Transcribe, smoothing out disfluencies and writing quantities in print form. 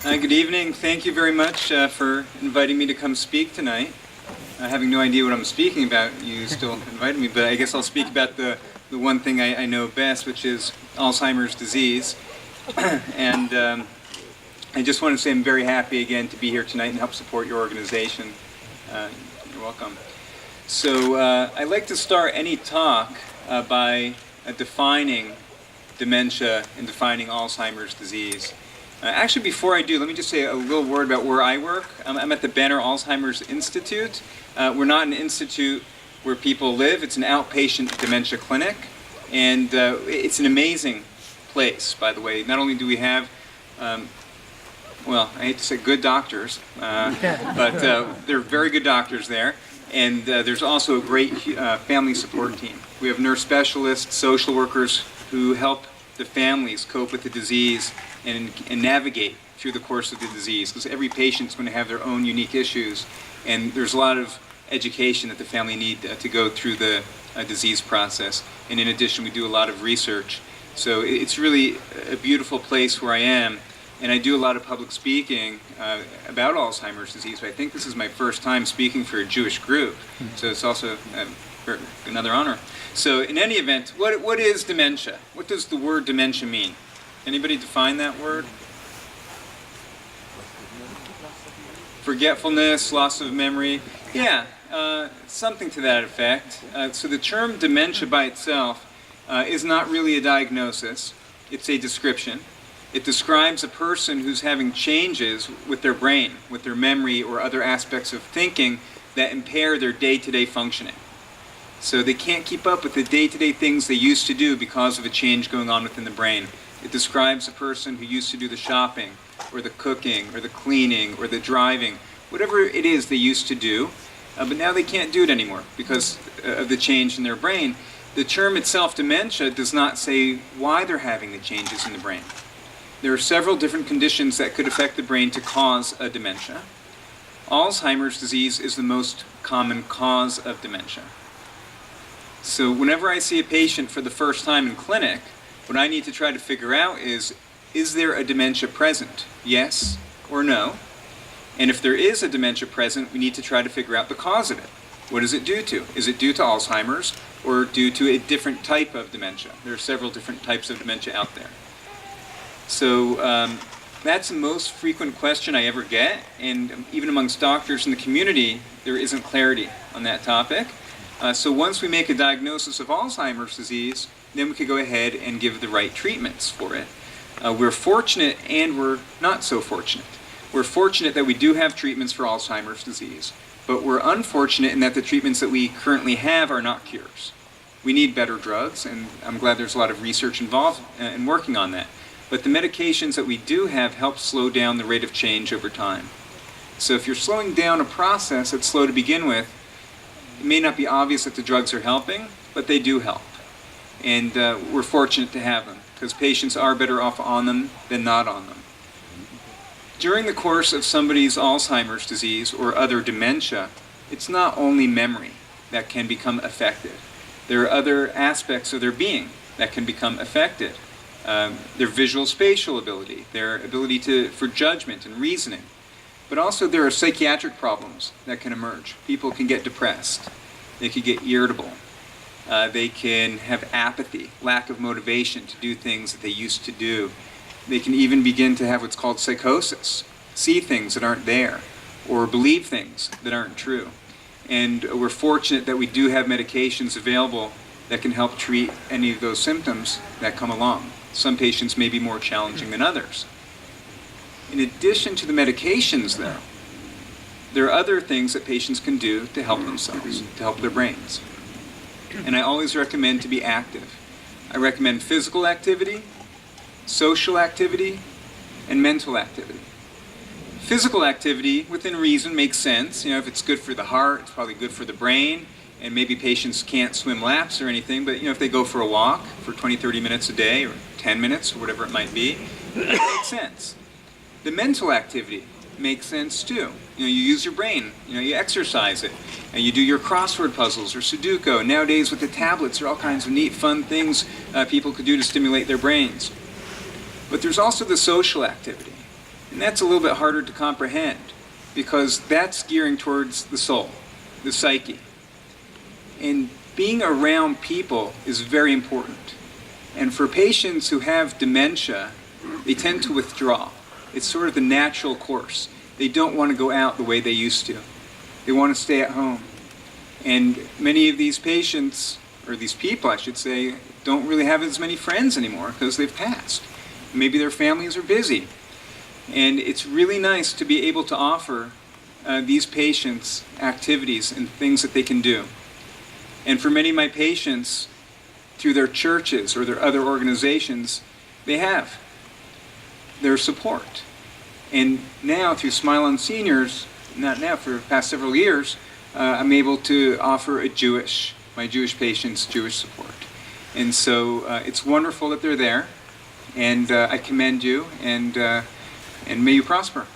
Good evening. Thank you very much for inviting me to come speak tonight. Having no idea what I'm speaking about, you still invited me, but I guess I'll speak about the one thing I know best, which is Alzheimer's disease. And I just want to say I'm very happy again to be here tonight and help support your organization. You're welcome. So I like to start any talk by defining dementia and defining Alzheimer's disease. Actually, before I do, let me just say a little word about where I work. I'm at the Banner Alzheimer's Institute. We're not an institute where people live. It's an outpatient dementia clinic. And it's an amazing place, by the way. Not only do we have, well, I hate to say good doctors, but there are very good doctors there. And there's also a great family support team. We have nurse specialists, social workers who help the families cope with the disease and navigate through the course of the disease, because every patient's going to have their own unique issues, and there's a lot of education that the family need to go through the disease process. And in addition, we do a lot of research. So it's really a beautiful place where I am, and I do a lot of public speaking about Alzheimer's disease. But I think this is my first time speaking for a Jewish group, so it's also another honor. So in any event, what is dementia? What does the word dementia mean? Anybody define that word? Forgetfulness, loss of memory. Yeah, something to that effect. So the term dementia by itself is not really a diagnosis. It's a description. It describes a person who's having changes with their brain, with their memory or other aspects of thinking that impair their day-to-day functioning. So they can't keep up with the day-to-day things they used to do because of a change going on within the brain. It describes a person who used to do the shopping, or the cooking, or the cleaning, or the driving, whatever it is they used to do, but now they can't do it anymore because of the change in their brain. The term itself, dementia, does not say why they're having the changes in the brain. There are several different conditions that could affect the brain to cause a dementia. Alzheimer's disease is the most common cause of dementia. So whenever I see a patient for the first time in clinic, what I need to try to figure out is there a dementia present? Yes or no? And if there is a dementia present, we need to try to figure out the cause of it. What is it due to? Is it due to Alzheimer's or due to a different type of dementia? There are several different types of dementia out there. So that's the most frequent question I ever get, and even amongst doctors in the community, there isn't clarity on that topic. So once we make a diagnosis of Alzheimer's disease, then we could go ahead and give the right treatments for it. We're fortunate and we're not so fortunate. We're fortunate that we do have treatments for Alzheimer's disease, but we're unfortunate in that the treatments that we currently have are not cures. We need better drugs, and I'm glad there's a lot of research involved in working on that. But the medications that we do have help slow down the rate of change over time. So if you're slowing down a process that's slow to begin with, it may not be obvious that the drugs are helping, but they do help. And we're fortunate to have them, because patients are better off on them than not on them. During the course of somebody's Alzheimer's disease or other dementia, it's not only memory that can become affected. There are other aspects of their being that can become affected. Their visual spatial ability, their ability for judgment and reasoning. But also there are psychiatric problems that can emerge. People can get depressed. They can get irritable. They can have apathy, lack of motivation to do things that they used to do. They can even begin to have what's called psychosis, see things that aren't there, or believe things that aren't true. And we're fortunate that we do have medications available that can help treat any of those symptoms that come along. Some patients may be more challenging than others. In addition to the medications, though, there are other things that patients can do to help themselves, to help their brains. And I always recommend to be active. I recommend physical activity, social activity, and mental activity. Physical activity, within reason, makes sense. You know, if it's good for the heart, it's probably good for the brain, and maybe patients can't swim laps or anything, but if they go for a walk for 20, 30 minutes a day, or 10 minutes, or whatever it might be, it makes sense. The mental activity makes sense too. You use your brain, you exercise it, and you do your crossword puzzles or Sudoku. And nowadays with the tablets, there are all kinds of neat, fun things people could do to stimulate their brains. But there's also the social activity. And that's a little bit harder to comprehend because that's gearing towards the soul, the psyche. And being around people is very important. And for patients who have dementia, they tend to withdraw. It's sort of the natural course. They don't want to go out the way they used to. They want to stay at home. And many of these patients, or these people I should say, don't really have as many friends anymore because they've passed. Maybe their families are busy. And it's really nice to be able to offer these patients activities and things that they can do. And for many of my patients, through their churches or their other organizations, they have their support. And now through SmileOnSeniors, not now, for the past several years, I'm able to offer my Jewish patients Jewish support. And so it's wonderful that they're there, and I commend you, and may you prosper.